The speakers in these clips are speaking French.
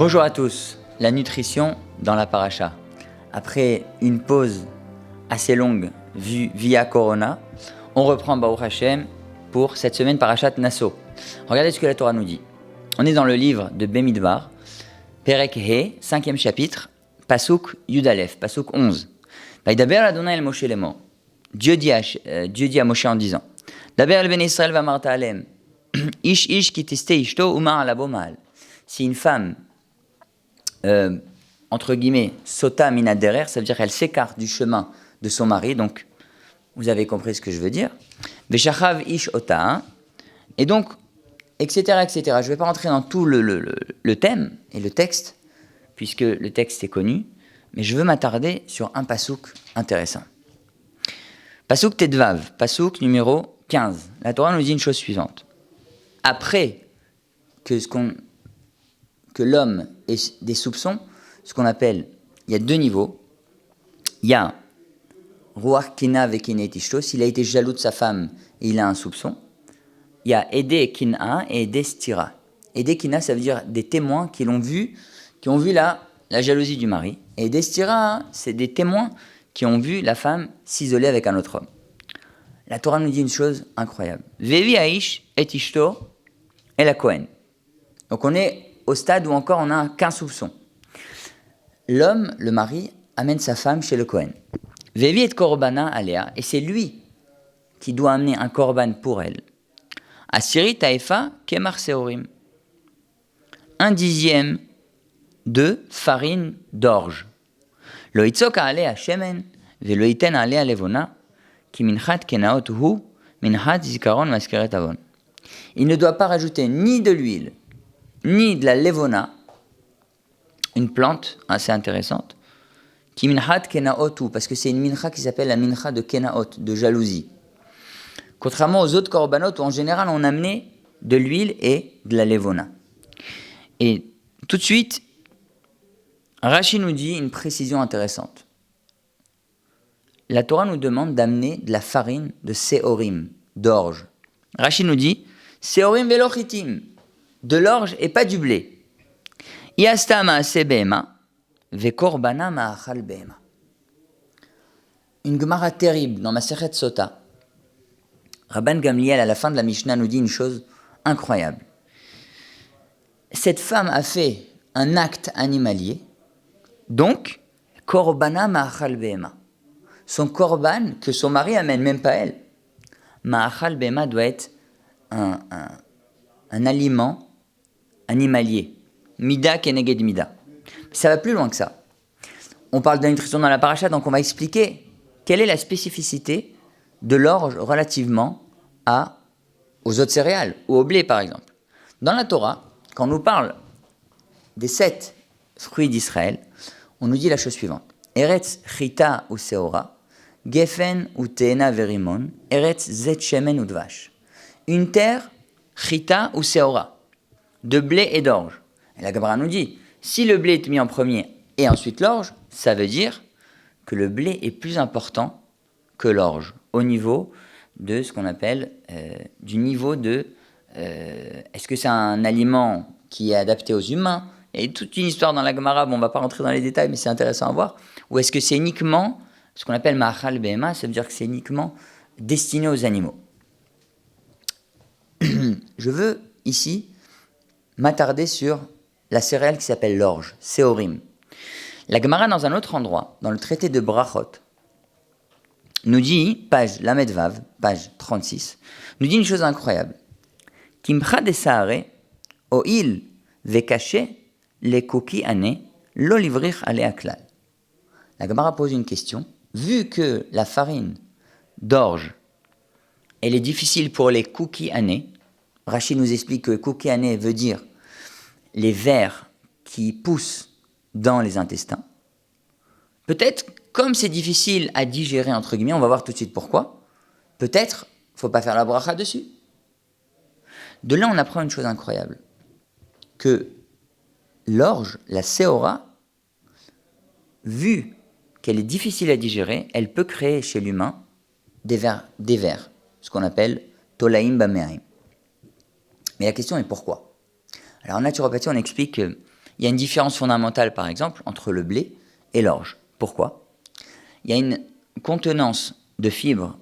Bonjour à tous, la nutrition dans la paracha. Après une pause assez longue via Corona, on reprend Baruch Hashem pour cette semaine parachat Nasso. Regardez ce que la Torah nous dit. On est dans le livre de Bemidbar, Perek He, 5e chapitre, Pasuk Yudalef, Pasuk 11. Vaidaber Adonai el Moshe lemor. Dieu dit à Moshe en disant, Daber el ben Israël va marta alem, ish ish ki tiste ishto umar alabo mal. Si une femme entre guillemets, sota mina derer, ça veut dire qu'elle s'écarte du chemin de son mari, donc vous avez compris ce que je veux dire. Veshachav ish ota, et donc, etc., etc. Je ne vais pas rentrer dans tout le thème et le texte, puisque le texte est connu, mais je veux m'attarder sur un pasouk intéressant. Pasouk Tedvav, pasouk numéro 15. La Torah nous dit une chose suivante. Après que l'homme ait des soupçons, ce qu'on appelle, il y a deux niveaux. Il y a Ruach Kina Vekinet Ishto, s'il a été jaloux de sa femme et il a un soupçon. Il y a Ede Kina et Ede Stira. Ede Kina, ça veut dire des témoins qui ont vu la jalousie du mari. Et Ede Stira, c'est des témoins qui ont vu la femme s'isoler avec un autre homme. La Torah nous dit une chose incroyable. Vevi Aish et Ishto et la Kohen. Donc on est au stade où encore on n'a qu'un soupçon. L'homme, le mari, amène sa femme chez le Kohen. Vevi et korbana alea, et c'est lui qui doit amener un korban pour elle. Asiri taefa kemar seorim. 1/10 de farine d'orge. Lo itzok alea shemen, ve lo iten alea levona, ki minchat kenaot hu, minchat zikaron maskeret avon. Il ne doit pas rajouter ni de l'huile, ni de la levona, une plante assez intéressante, qui minhat kenaotu, parce que c'est une mincha qui s'appelle la mincha de kenaot, de jalousie. Contrairement aux autres korbanot où en général on amenait de l'huile et de la levona. Et tout de suite, Rashi nous dit une précision intéressante. La Torah nous demande d'amener de la farine de seorim, d'orge. Rashi nous dit, seorim velochitim, de l'orge et pas du blé. Yasta ma'aseh behema, ve korbana ma'achal behema. Une gemara terrible dans Masechet Sota. Rabban Gamliel, à la fin de la Mishnah, nous dit une chose incroyable. Cette femme a fait un acte animalier, donc, korbana ma'achal behema. Son korban, que son mari amène, même pas elle, ma'achal behema doit être un aliment animalier. Mida keneged mida. Ça va plus loin que ça. On parle de la nutrition dans la paracha, donc on va expliquer quelle est la spécificité de l'orge relativement aux autres céréales, ou au blé par exemple. Dans la Torah, quand on nous parle des 7 fruits d'Israël, on nous dit la chose suivante. Eretz chita ou seora, gefen ou teena verimon, eretz zet shemen ou dvash. Une terre, chita ou seora, de blé et d'orge. Et la Gemara nous dit, si le blé est mis en premier et ensuite l'orge, ça veut dire que le blé est plus important que l'orge, au niveau de ce qu'on appelle, du niveau de, est-ce que c'est un aliment qui est adapté aux humains? Il y a toute une histoire dans la Gemara, bon, on ne va pas rentrer dans les détails, mais c'est intéressant à voir. Ou est-ce que c'est uniquement, ce qu'on appelle ma'achal behema, ça veut dire que c'est uniquement destiné aux animaux. Je veux ici m'attarder sur la céréale qui s'appelle l'orge, seorim. La Gemara, dans un autre endroit, dans le traité de Brachot, nous dit, page Lamed Vav, page 36, nous dit une chose incroyable. Kimcha de saare, oil vekache le koki ane, lo livrich ale aklal. La Gemara pose une question. Vu que la farine d'orge, elle est difficile pour les cookies années, Rashi nous explique que cookie année veut dire les vers qui poussent dans les intestins. Peut-être, comme c'est difficile à digérer, entre guillemets, on va voir tout de suite pourquoi, peut-être, il ne faut pas faire la bracha dessus. De là, on apprend une chose incroyable, que l'orge, la seora, vu qu'elle est difficile à digérer, elle peut créer chez l'humain des vers, ce qu'on appelle tolaim bamerim. Mais la question est pourquoi? Alors en naturopathie, on explique qu'il il y a une différence fondamentale, par exemple, entre le blé et l'orge. Pourquoi ? Il y a une contenance de fibres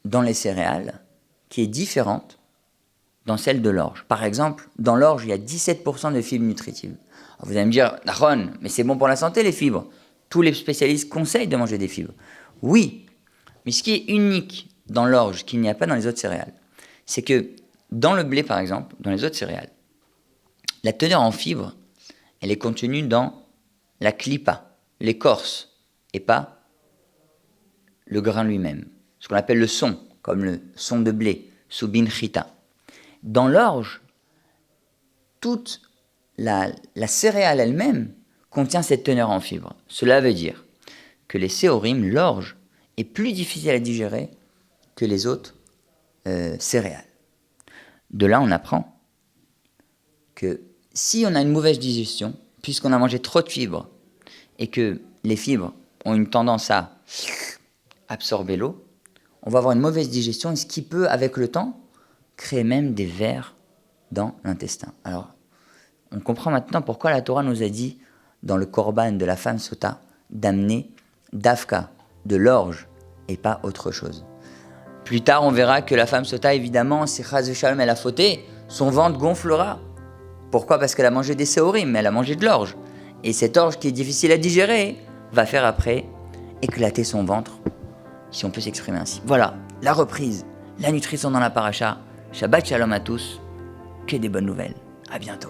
dans les céréales qui est différente dans celle de l'orge. Par exemple, dans l'orge, il y a 17% de fibres nutritives. Alors vous allez me dire, Aaron, mais c'est bon pour la santé les fibres. Tous les spécialistes conseillent de manger des fibres. Oui, mais ce qui est unique dans l'orge, qu'il n'y a pas dans les autres céréales, c'est que dans le blé, par exemple, dans les autres céréales, la teneur en fibres, elle est contenue dans la clipa, l'écorce, et pas le grain lui-même. Ce qu'on appelle le son, comme le son de blé, subin chita. Dans l'orge, toute la céréale elle-même contient cette teneur en fibres. Cela veut dire que les séorim, l'orge, est plus difficile à digérer que les autres céréales. De là, on apprend que si on a une mauvaise digestion, puisqu'on a mangé trop de fibres, et que les fibres ont une tendance à absorber l'eau, on va avoir une mauvaise digestion, et ce qui peut, avec le temps, créer même des vers dans l'intestin. Alors, on comprend maintenant pourquoi la Torah nous a dit, dans le korban de la femme sota, d'amener d'afka, de l'orge, et pas autre chose. Plus tard, on verra que la femme sota, évidemment, si Chaz v'Shalom elle a fauté, son ventre gonflera. Pourquoi ? Parce qu'elle a mangé des séorim, mais elle a mangé de l'orge. Et cette orge qui est difficile à digérer va faire après éclater son ventre, si on peut s'exprimer ainsi. Voilà, la reprise, la nutrition dans la paracha. Shabbat Shalom à tous, que des bonnes nouvelles. À bientôt.